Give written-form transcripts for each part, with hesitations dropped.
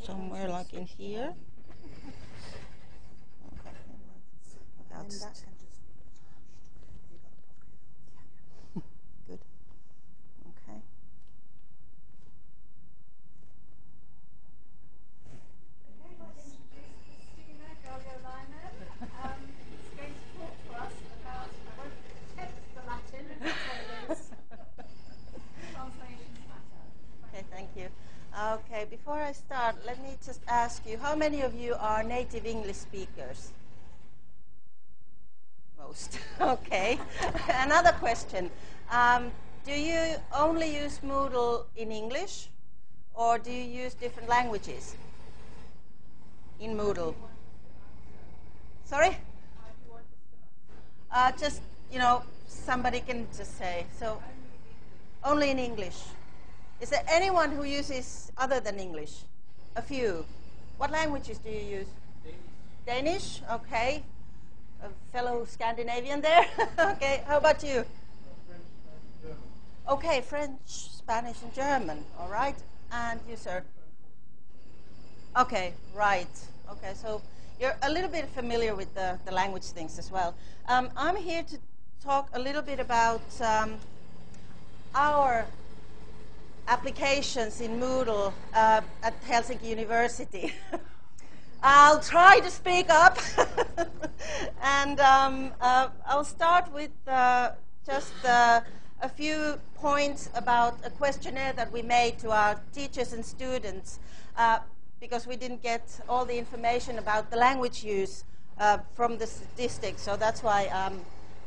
somewhere like in here. That's good. Okay. Okay, I'll introduce Kristiina Karjalalainen. She's going to talk to us about, I won't text the Latin, but it is. Translations matter. Okay, thank you. Okay, before I start, let me just ask you, how many of you are native English speakers? Most. Okay. Another question. Do you only use Moodle in English, or do you use different languages in Moodle? Sorry? Just, somebody can just say. So, only in English. Is there anyone who uses other than English? A few. What languages do you use? Danish? Okay. A fellow Scandinavian there? Okay, how about you? Okay, French, Spanish, and German. All right. And you, sir? Okay, right. Okay, so you're a little bit familiar with the language things as well. I'm here to talk a little bit about our applications in Moodle at Helsinki University. I'll try to speak up. And I'll start with just a few points about a questionnaire that we made to our teachers and students because we didn't get all the information about the language use from the statistics. So that's why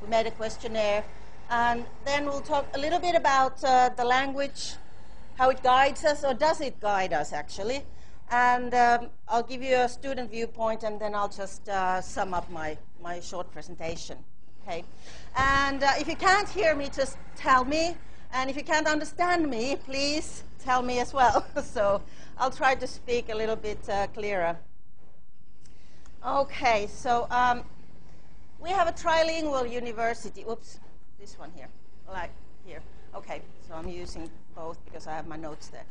we made a questionnaire. And then we'll talk a little bit about the language, how it guides us, or does it guide us, actually. And I'll give you a student viewpoint, and then I'll just sum up my short presentation. Okay. And if you can't hear me, just tell me. And if you can't understand me, please tell me as well. So I'll try to speak a little bit clearer. Okay, so we have a trilingual university. Oops, this one here, like here. Okay, so I'm using both because I have my notes there.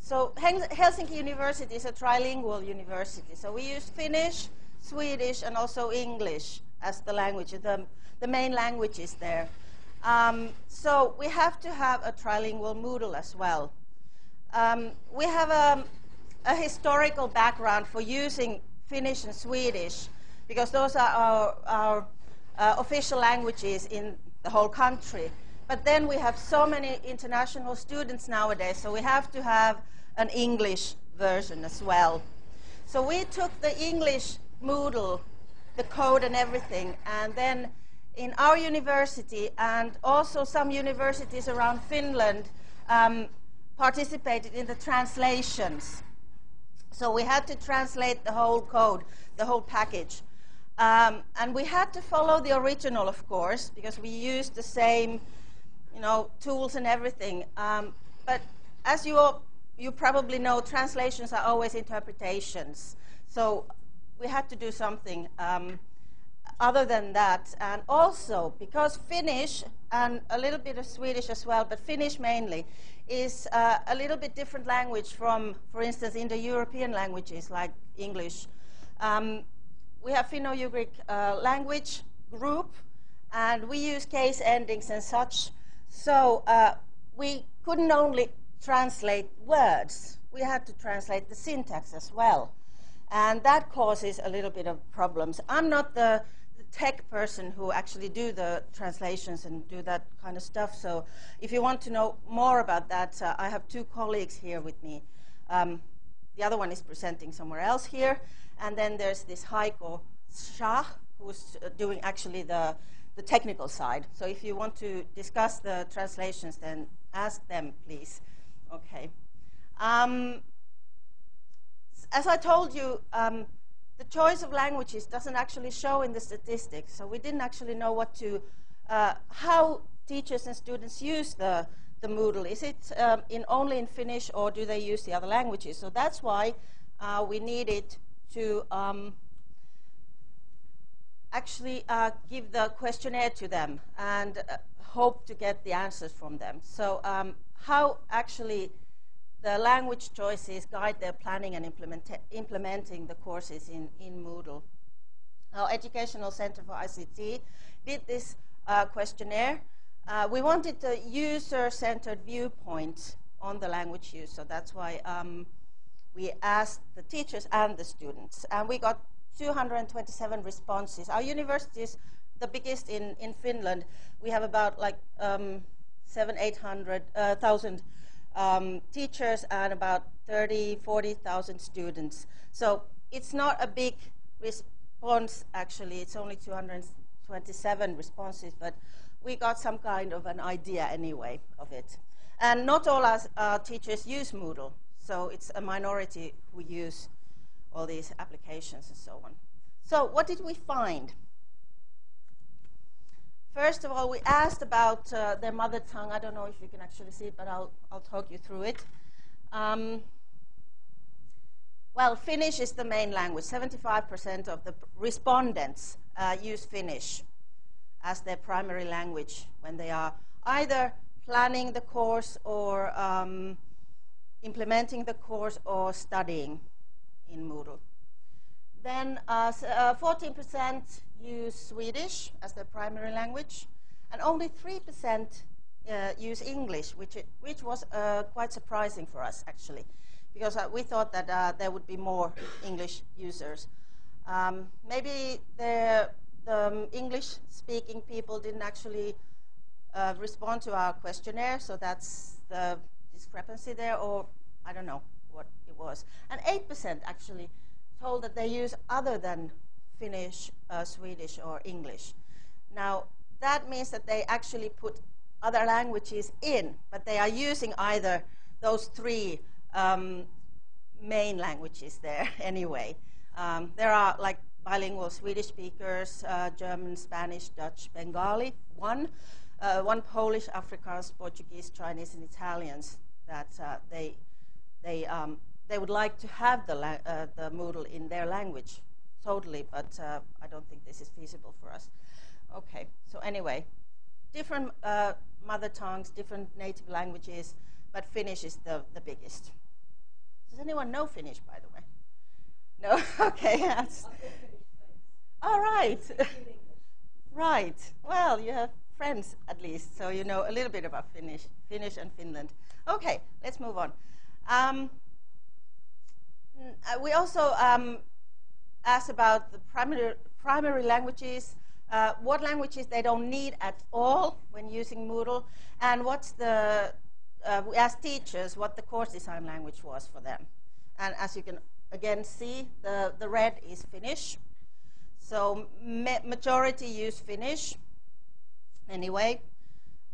So Helsinki University is a trilingual university. So we use Finnish, Swedish, and also English as the language, the main languages there. So we have to have a trilingual Moodle as well. We have a historical background for using Finnish and Swedish because those are our official languages in the whole country. But then we have so many international students nowadays, so we have to have an English version as well. So we took the English Moodle, the code and everything, and then in our university and also some universities around Finland participated in the translations. So we had to translate the whole code, the whole package. And we had to follow the original, of course, because we used the same tools and everything. But as you probably know, translations are always interpretations. So we had to do something other than that. And also, because Finnish, and a little bit of Swedish as well, but Finnish mainly, is a little bit different language from, for instance, Indo-European languages like English. We have Finno-Ugric language group, and we use case endings and such. So we couldn't only translate words, we had to translate the syntax as well. And that causes a little bit of problems. I'm not the tech person who actually do the translations and do that kind of stuff. So if you want to know more about that, I have two colleagues here with me. The other one is presenting somewhere else here. And then there's this Heiko Shah, who's doing actually the technical side. So if you want to discuss the translations, then ask them, please. Okay. As I told you, the choice of languages doesn't actually show in the statistics. So we didn't actually know how teachers and students use the Moodle. Is it only in Finnish, or do they use the other languages? So that's why we needed to actually give the questionnaire to them and hope to get the answers from them. So how actually the language choices guide their planning and implementing the courses in Moodle. Our Educational Center for ICT did this questionnaire. We wanted a user-centered viewpoint on the language use, so that's why we asked the teachers and the students. And we got 227 responses. Our university is the biggest in Finland. We have about like 800,000 teachers and about 40,000 students. So it's not a big response, actually. It's only 227 responses, but we got some kind of an idea anyway of it. And not all our teachers use Moodle, so it's a minority who use all these applications and so on. So what did we find? First of all, we asked about their mother tongue. I don't know if you can actually see it, but I'll talk you through it. Well, Finnish is the main language. 75% of the respondents use Finnish as their primary language when they are either planning the course or implementing the course or studying in Moodle. Then 14% use Swedish as their primary language, and only 3% use English, which was quite surprising for us, actually, because we thought that there would be more English users. Maybe the English-speaking people didn't actually respond to our questionnaire, so that's the discrepancy there, or I don't know what it was. And 8% actually told that they use other than Finnish, Swedish, or English. Now, that means that they actually put other languages in, but they are using either those three main languages there anyway. There are like bilingual Swedish speakers, German, Spanish, Dutch, Bengali, one Polish, Afrikaans, Portuguese, Chinese, and Italians that they would like to have the Moodle in their language totally, but I don't think this is feasible for us. Okay, so anyway, different mother tongues, different native languages, but Finnish is the biggest. Does anyone know Finnish, by the way? No? Okay. All right. Right. Well, you have friends at least, so you know a little bit about Finnish and Finland. Okay, let's move on. We also asked about the primary languages, what languages they don't need at all when using Moodle, and we asked teachers what the course design language was for them. And as you can again see, the red is Finnish. So majority use Finnish anyway.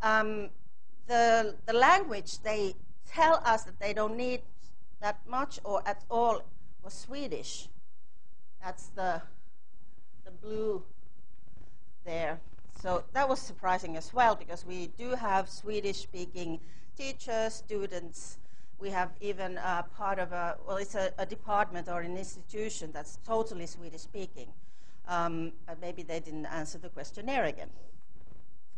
The language they tell us that they don't need that much or at all was Swedish. That's the blue there. So that was surprising as well, because we do have Swedish-speaking teachers, students. We have even part of it's a department or an institution that's totally Swedish-speaking. But maybe they didn't answer the questionnaire again.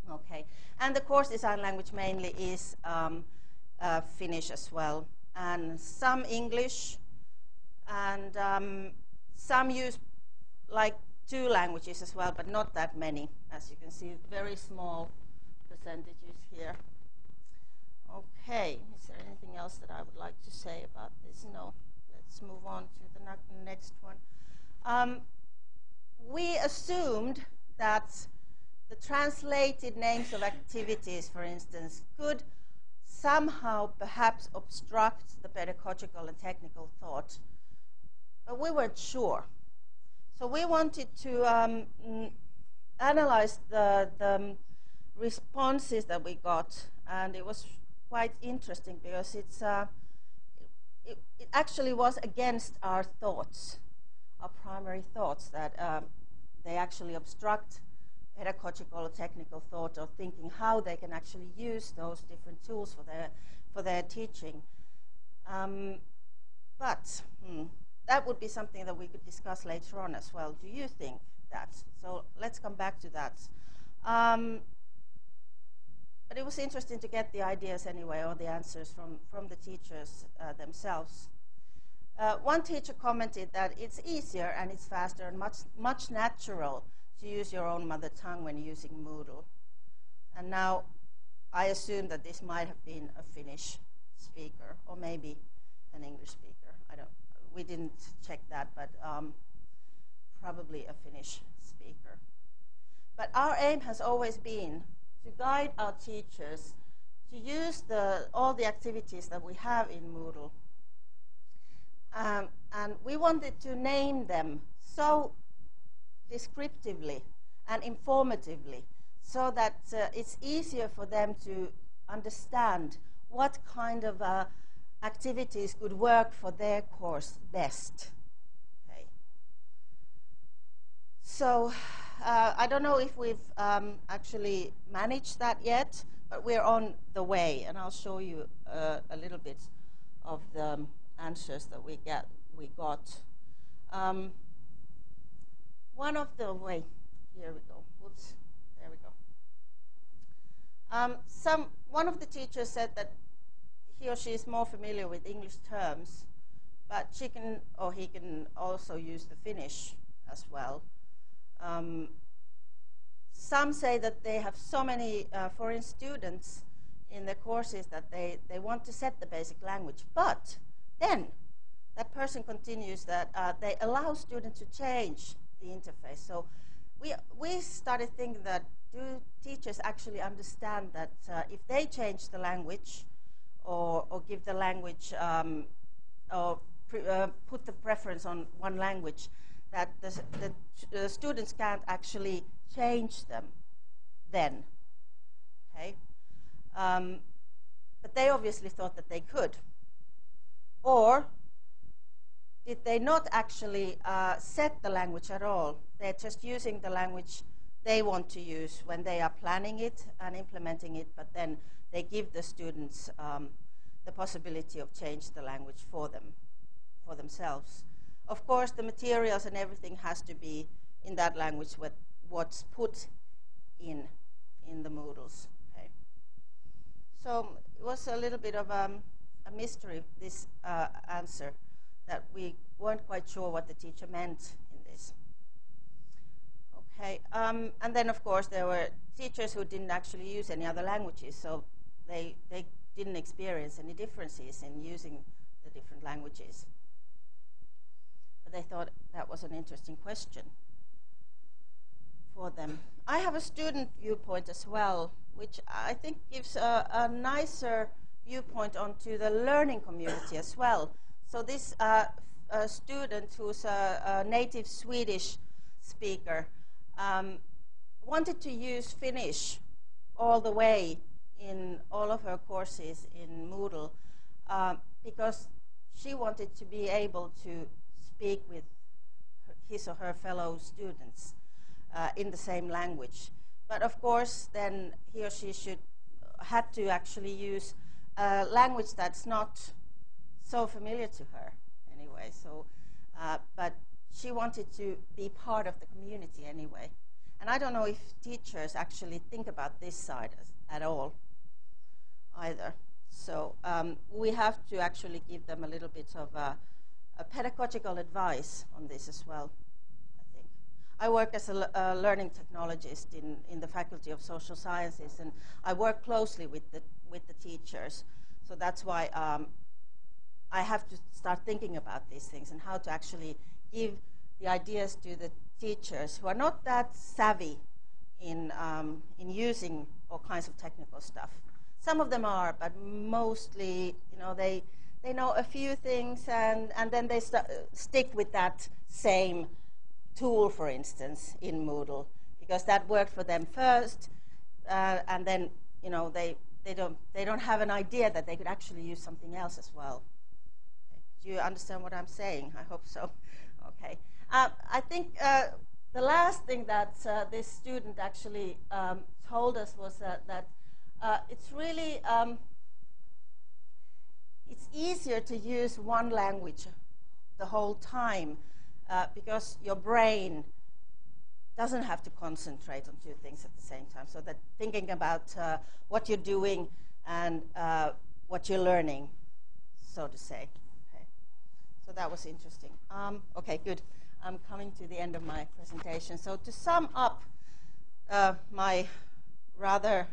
Okay, and the course design language mainly is Finnish as well, and some English, and some use like 2 languages as well, but not that many, as you can see, very small percentages here. Okay, is there anything else that I would like to say about this? No, let's move on to the next one. We assumed that the translated names of activities, for instance, could somehow perhaps obstruct the pedagogical and technical thought, but we weren't sure. So we wanted to analyze the responses that we got, and it was quite interesting because it actually was against our thoughts, our primary thoughts, that they actually obstruct pedagogical or technical thought or thinking how they can actually use those different tools for their teaching. But that would be something that we could discuss later on as well. Do you think that? So let's come back to that. but it was interesting to get the ideas anyway, or the answers from the teachers themselves. One teacher commented that it's easier and it's faster and much natural to use your own mother tongue when using Moodle. And now I assume that this might have been a Finnish speaker or maybe an English speaker. We didn't check that, but probably a Finnish speaker. But our aim has always been to guide our teachers to use all the activities that we have in Moodle. And we wanted to name them so descriptively and informatively so that it's easier for them to understand what kind of activities could work for their course best. Okay. So I don't know if we've actually managed that yet, but we're on the way, and I'll show you a little bit of the answers that we got. One of the here we go. Whoops, there we go. One of the teachers said that he or she is more familiar with English terms, but he can also use the Finnish as well. Some say that they have so many foreign students in their courses that they want to set the basic language, but then that person continues that they allow students to change the interface. So we started thinking that do teachers actually understand that if they change the language or give the language or put the preference on one language, that the students can't actually change them then. Okay? But they obviously thought that they could. Or did they not actually set the language at all? They're just using the language they want to use when they are planning it and implementing it, but then they give the students the possibility of change the language for themselves. Of course, the materials and everything has to be in that language what's put in the Moodles. Okay. So it was a little bit of a mystery, this answer, that we weren't quite sure what the teacher meant in this. Okay, and then of course there were teachers who didn't actually use any other languages, so they didn't experience any differences in using the different languages. But they thought that was an interesting question for them. I have a student viewpoint as well, which I think gives a nicer viewpoint onto the learning community as well. So this student who's a native Swedish speaker wanted to use Finnish all the way in all of her courses in Moodle because she wanted to be able to speak with his or her fellow students in the same language. But of course, then he or she had to actually use a language that's not so familiar to her anyway. So, but she wanted to be part of the community anyway. And I don't know if teachers actually think about this side at all either. So we have to actually give them a little bit of a pedagogical advice on this as well, I think. I work as a learning technologist in the Faculty of Social Sciences, and I work closely with the teachers. So that's why I have to start thinking about these things and how to actually give the ideas to the teachers who are not that savvy in using all kinds of technical stuff. Some of them are, but mostly, they know a few things, and then they stick with that same tool, for instance, in Moodle, because that worked for them first, and then they don't have an idea that they could actually use something else as well. Okay. Do you understand what I'm saying? I hope so. Okay. I think the last thing that this student actually told us was that it's really it's easier to use one language the whole time because your brain doesn't have to concentrate on two things at the same time. So that thinking about what you're doing and what you're learning, so to say. Okay. So that was interesting. Okay, good. I'm coming to the end of my presentation. So to sum up my rather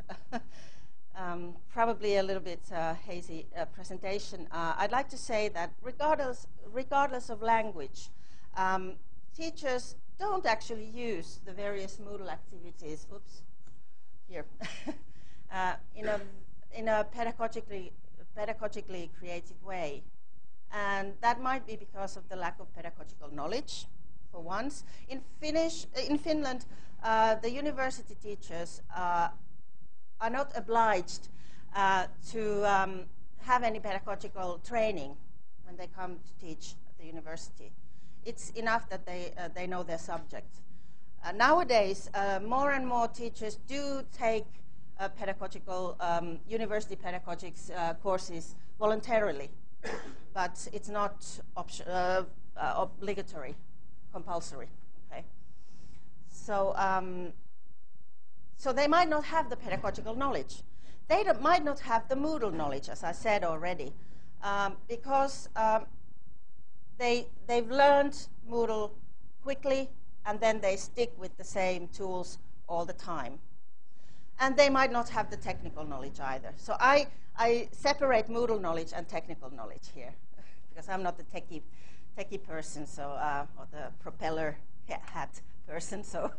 probably a little bit hazy presentation, I'd like to say that regardless of language, teachers don't actually use the various Moodle activities, here, in a pedagogically creative way. And that might be because of the lack of pedagogical knowledge, for once. In Finland, the university teachers are not obliged to have any pedagogical training when they come to teach at the university. It's enough that they know their subject. Nowadays, more and more teachers do take pedagogical university pedagogics courses voluntarily, but it's not obligatory, compulsory. Okay, so so they might not have the pedagogical knowledge. They might not have the Moodle knowledge, as I said already, because they've learned Moodle quickly, and then they stick with the same tools all the time. And they might not have the technical knowledge either. So I separate Moodle knowledge and technical knowledge here, because I'm not the techie person, so or the propeller hat person. So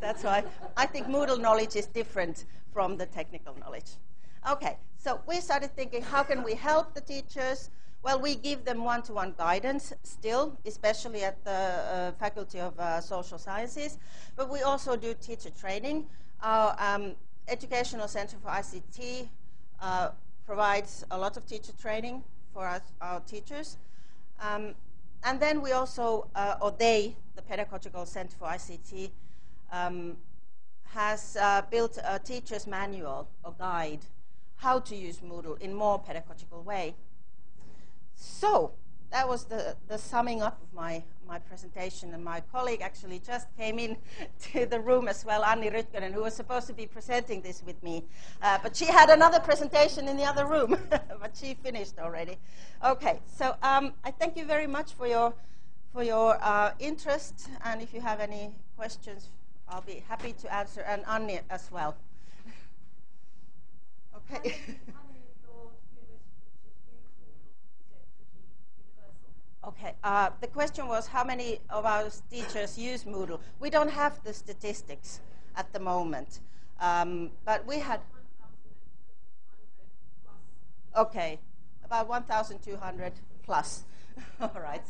that's why I think Moodle knowledge is different from the technical knowledge. Okay, so we started thinking, how can we help the teachers? Well, we give them one-to-one guidance still, especially at the Faculty of Social Sciences, but we also do teacher training. Our Educational Center for ICT provides a lot of teacher training for our teachers. And then we also, the Pedagogical Center for ICT, has built a teacher's manual or guide how to use Moodle in more pedagogical way. So that was the summing up of my presentation, and my colleague actually just came in to the room as well, Anni Rytkönen, who was supposed to be presenting this with me, but she had another presentation in the other room, but she finished already. Okay, so I thank you very much for your interest, and if you have any questions, I'll be happy to answer, and Anni as well. Okay. Okay, the question was how many of our teachers use Moodle. We don't have the statistics at the moment, but we had, okay, about 1,200 plus. All right.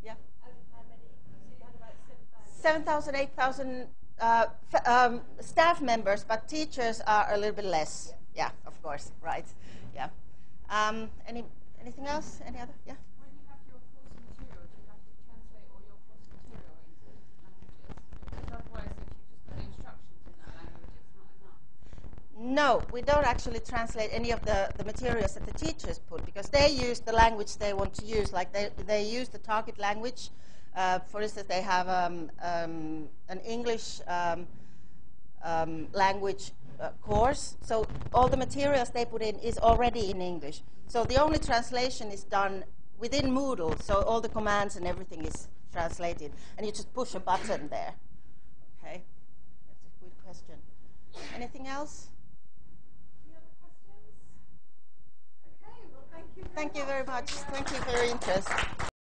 Yeah. 7,000, 8,000 staff members, but teachers are a little bit less. Yeah, of course, right. Yeah. Anything else? Any other? Yeah. When you have your course material, do you have to translate all your course material into languages? Because otherwise, if you just put instructions in that language, it's not enough. No, we don't actually translate any of the materials that the teachers put, because they use the language they want to use. Like they use the target language. For instance, they have an English language course. So all the materials they put in is already in English. So the only translation is done within Moodle. So all the commands and everything is translated. And you just push a button there. Okay, that's a good question. Anything else? Any other questions? Okay, well, thank you very much. Thank you very much. Thank you for your interest.